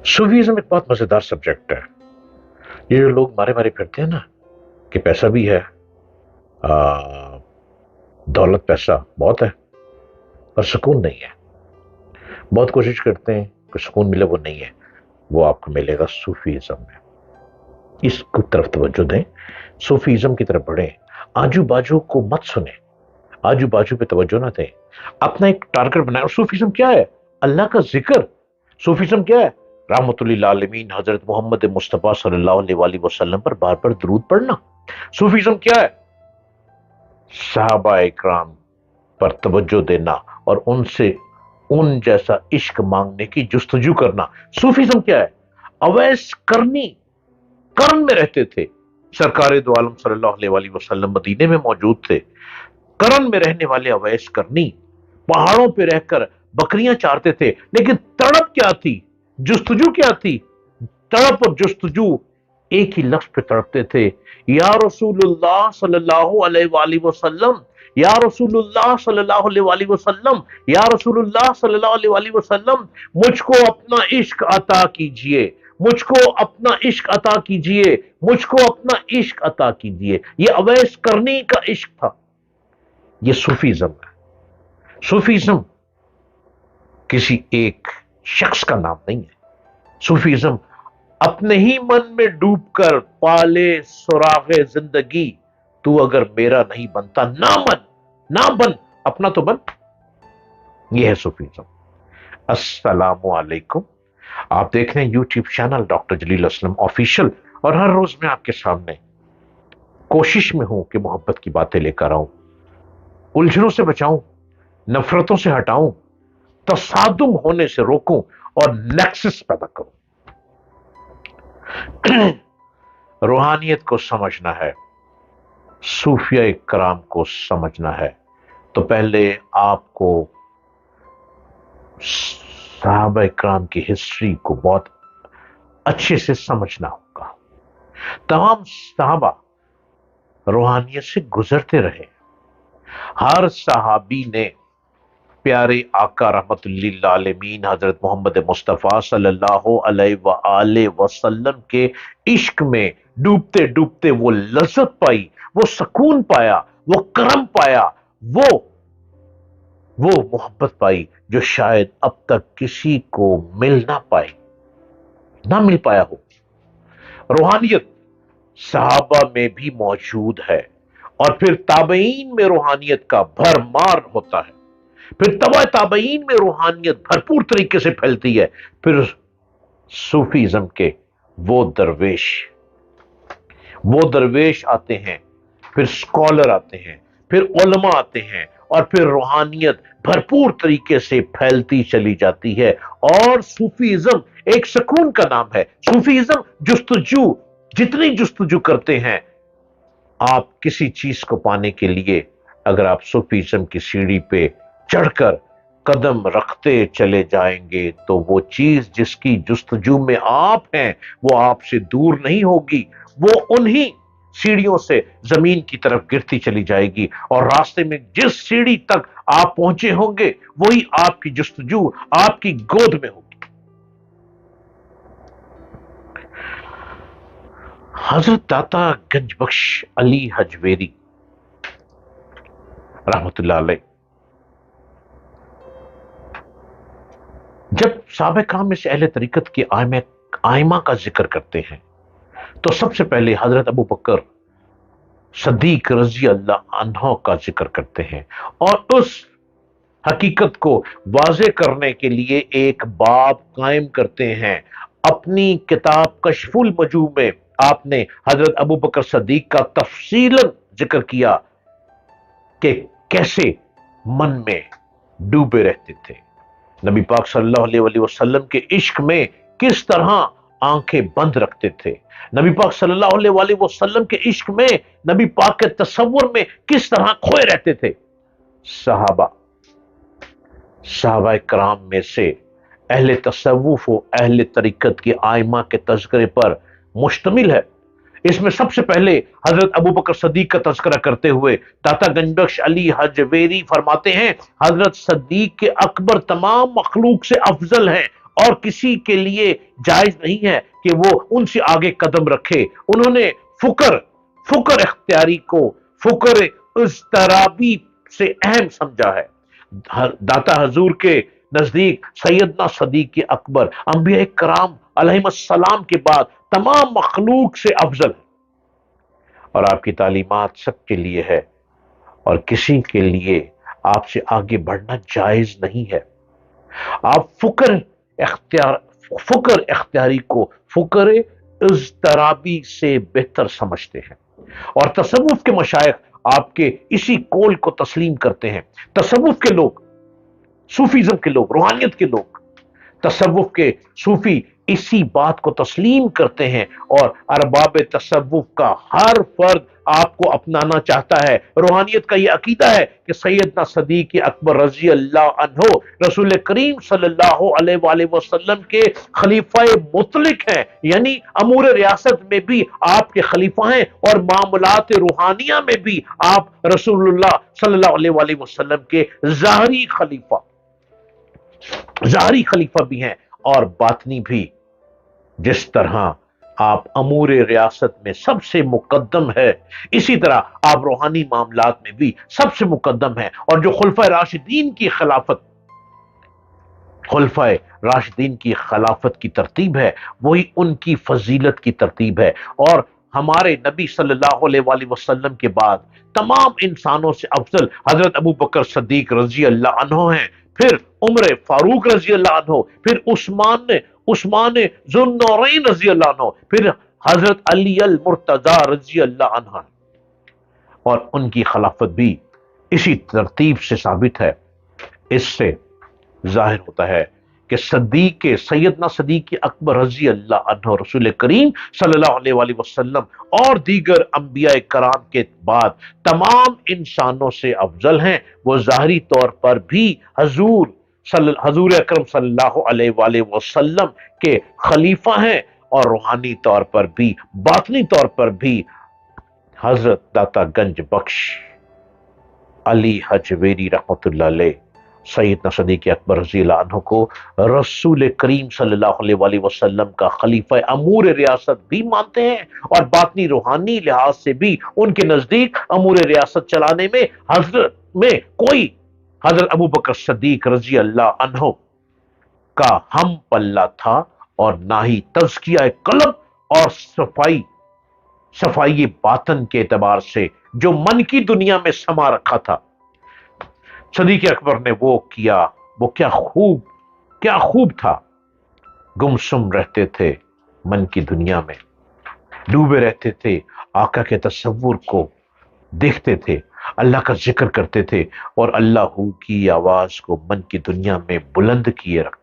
Sufism एक बहुत मजेदार सब्जेक्ट है। ये जो लोग मारे मारे फिरते हैं ना कि पैसा भी है, आ, दौलत पैसा बहुत है, पर सुकून नहीं है। बहुत कोशिश करते हैं कि सुकून मिले, वो नहीं है। वो आपको मिलेगा सूफीज्म में। इसको तरफ तवज्जो दें, सूफीज्म की तरफ बढ़ें। आजू बाजू को मत सुने, आजू बाजू पे तवज्जो ना दें। अपना एक टारगेट बनाए। और सूफीज्म क्या है? अल्लाह का जिक्र। सूफीज्म क्या है? रहमतुल्लिल आलमीन हजरत मोहम्मद मुस्तफ़ा सल्लल्लाहु अलैहि वसल्लम पर बार बार दरूद पढ़ना। सूफीज्म क्या है? सहाबा इकराम पर तवज्जो देना और उनसे उन जैसा इश्क मांगने की जुस्तजू करना। सूफीज्म क्या है? अवैस करनी कर्न में रहते थे। सरकार दो आलम सल्लल्लाहु अलैहि वसल्लम मदीने में मौजूद थे। करन में रहने वाले अवैस करनी पहाड़ों पे रहकर बकरियां चारते थे, लेकिन तड़प क्या थी, जुस्तजू क्या थी? तड़प और जुस्तजू एक ही लफ्ज पे तड़पते थे, या रसूलुल्लाह सल्लल्लाहु अलैहि वसल्लम, या रसूलुल्लाह सल्लल्लाहु अलैहि वसल्लम, या रसूलुल्लाह सल्लल्लाहु अलैहि वसल्लम, मुझको अपना इश्क अता कीजिए, मुझको अपना इश्क अता कीजिए, मुझको अपना इश्क अता कीजिए। ये अवैस करनी का इश्क था। ये सूफीज्म है। सूफीज्म किसी एक शख्स का नाम नहीं है। सूफीज्म अपने ही मन में डूबकर पाले सुरागे जिंदगी, तू अगर मेरा नहीं बनता ना बन, अपना तो बन। यह है सूफीज्म। अस्सलामु अलैकुम। आप देख रहे हैं यूट्यूब चैनल डॉक्टर जलील असलम ऑफिशियल, और हर रोज मैं आपके सामने कोशिश में हूं कि मोहब्बत की बातें लेकर आऊं, उलझनों से बचाऊं, नफरतों से हटाऊं, तसादुम होने से रोकूं और नेक्सस पैदा करूं। रूहानियत को समझना है, सूफिया इकराम को समझना है, तो पहले आपको सहाबा इकराम की हिस्ट्री को बहुत अच्छे से समझना होगा। तमाम सहाबा रूहानियत से गुजरते रहे। हर सहाबी ने प्यारे आका रहमतुल्लिल आलमीन हजरत मोहम्मद मुस्तफ़ा सल्लल्लाहु अलैहि वसल्लम के इश्क में डूबते डूबते वो लज्जत पाई, वो सुकून पाया, वो करम पाया, वो मोहब्बत पाई जो शायद अब तक किसी को ना मिल पाया हो। रूहानियत सहाबा में भी मौजूद है, और फिर ताबईन में रूहानियत का भरमार होता है, फिर तबा ताबईन में रूहानियत भरपूर तरीके से फैलती है, फिर सूफीज्म के वो दरवेश आते हैं, फिर स्कॉलर आते हैं, फिर उलमा आते हैं, और फिर रूहानियत भरपूर तरीके से फैलती चली जाती है। और सूफीज्म एक सुकून का नाम है। सूफीज्म जुस्तजू, जितनी जुस्तजू करते हैं आप किसी चीज को पाने के लिए, अगर आप सूफीज्म की सीढ़ी पे चढ़कर कदम रखते चले जाएंगे तो वो चीज जिसकी जुस्तजू में आप हैं वो आपसे दूर नहीं होगी, वो उन्हीं सीढ़ियों से जमीन की तरफ गिरती चली जाएगी, और रास्ते में जिस सीढ़ी तक आप पहुंचे होंगे वही आपकी जुस्तजू आपकी गोद में होगी। हजरत दाता गंजबख्श अली हजवेरी रहमतुल्लाह अलैह जब साहबे काम में से अहले तरीकत की आइमा का जिक्र करते हैं तो सबसे पहले हजरत अबू बकर सदीक रजी अल्लाह अन्हो का जिक्र करते हैं, और उस हकीकत को वाजे करने के लिए एक बाब कायम करते हैं। अपनी किताब कशफुल मजूब में आपने हजरत अबू बकर सदीक का तफसीलन जिक्र किया कि कैसे मन में डूबे रहते थे, नबी पाक सल्लल्लाहु अलैहि वसल्लम के इश्क में किस तरह आंखें बंद रखते थे, नबी पाक सल्लल्लाहु अलैहि वसल्लम के इश्क में, नबी पाक के तसव्वुर में किस तरह खोए रहते थे। सहाबा इकराम में से अहले तसव्वुफ व अहले तरीकत की आइमा के तज़किरे पर मुश्तमिल है। इसमें सबसे पहले हजरत अबू बकर सदीक का तज़किरा करते हुए दाता गंजबख्श अली हजवेरी फरमाते हैं, हजरत सदीक के अकबर तमाम मखलूक से अफजल हैं اور کسی کے لیے جائز نہیں ہے کہ وہ ان سے آگے قدم رکھے۔ انہوں نے فکر اختیاری کو فکر اضطرابی سے اہم سمجھا ہے۔ داتا حضور کے نزدیک سیدنا صدیق اکبر انبیاء کرام علیہ السلام کے بعد تمام مخلوق سے افضل ہے، اور آپ کی تعلیمات سب کے لیے ہے، اور کسی کے لیے آپ سے آگے بڑھنا جائز نہیں ہے۔ آپ فکر اختیاری کو فکر اضطرابی سے بہتر سمجھتے ہیں، اور تصوف کے مشائخ آپ کے اسی قول کو تسلیم کرتے ہیں۔ تصوف کے لوگ، صوفیزم کے لوگ، روحانیت کے لوگ، تصوف کے صوفی اسی بات کو تسلیم کرتے ہیں، اور ارباب تصوف کا ہر فرد آپ کو اپنانا چاہتا ہے۔ روحانیت کا یہ عقیدہ ہے کہ سیدنا صدیق اکبر رضی اللہ عنہ رسول کریم صلی اللہ علیہ وآلہ وسلم کے خلیفہ مطلق ہیں، یعنی امور ریاست میں بھی آپ کے خلیفہ ہیں، اور معاملات روحانیہ میں بھی آپ رسول اللہ صلی اللہ علیہ وآلہ وسلم کے ظاہری خلیفہ بھی ہیں اور باطنی بھی۔ جس طرح آپ امور ریاست میں سب سے مقدم ہے، اسی طرح آپ روحانی معاملات میں بھی سب سے مقدم ہیں، اور جو خلفائے راشدین کی خلافت کی ترتیب ہے وہی ان کی فضیلت کی ترتیب ہے، اور ہمارے نبی صلی اللہ علیہ وآلہ وسلم کے بعد تمام انسانوں سے افضل حضرت ابو بکر صدیق رضی اللہ عنہ ہیں، پھر عمر فاروق رضی اللہ عنہ، پھر عثمان ذو النورین رضی اللہ عنہ، پھر حضرت علی المرتضی رضی اللہ عنہ، اور ان کی خلافت بھی اسی ترتیب سے ثابت ہے۔ اس سے ظاہر ہوتا ہے کہ سیدنا صدیق اکبر رضی اللہ عنہ رسول کریم صلی اللہ علیہ وآلہ وسلم اور دیگر انبیاء کرام کے بعد تمام انسانوں سے افضل ہیں۔ وہ ظاہری طور پر بھی حضور اکرم صلی اللہ علیہ وآلہ وسلم کے خلیفہ ہیں، اور روحانی طور پر بھی باطنی طور پر بھی حضرت داتا گنج بخش علی حجویری رحمۃ اللہ علیہ سیدنا صدیق اکبر رضی اللہ عنہ کو رسول کریم صلی اللہ علیہ وآلہ وسلم کا خلیفہ امور ریاست بھی مانتے ہیں، اور باطنی روحانی لحاظ سے بھی ان کے نزدیک امور ریاست چلانے میں کوئی حضرت ابو بکر صدیق رضی اللہ عنہ کا ہم پلہ تھا، اور نہ ہی تزکیہ قلب اور صفائی باطن کے اعتبار سے جو من کی دنیا میں سما رکھا تھا۔ صدیق اکبر نے وہ کیا، وہ کیا خوب تھا۔ گمسم رہتے تھے من کی دنیا میں، ڈوبے رہتے تھے آقا کے تصور کو دیکھتے تھے، اللہ کا ذکر کرتے تھے، اور اللہ کی آواز کو من کی دنیا میں بلند کیے رکھتے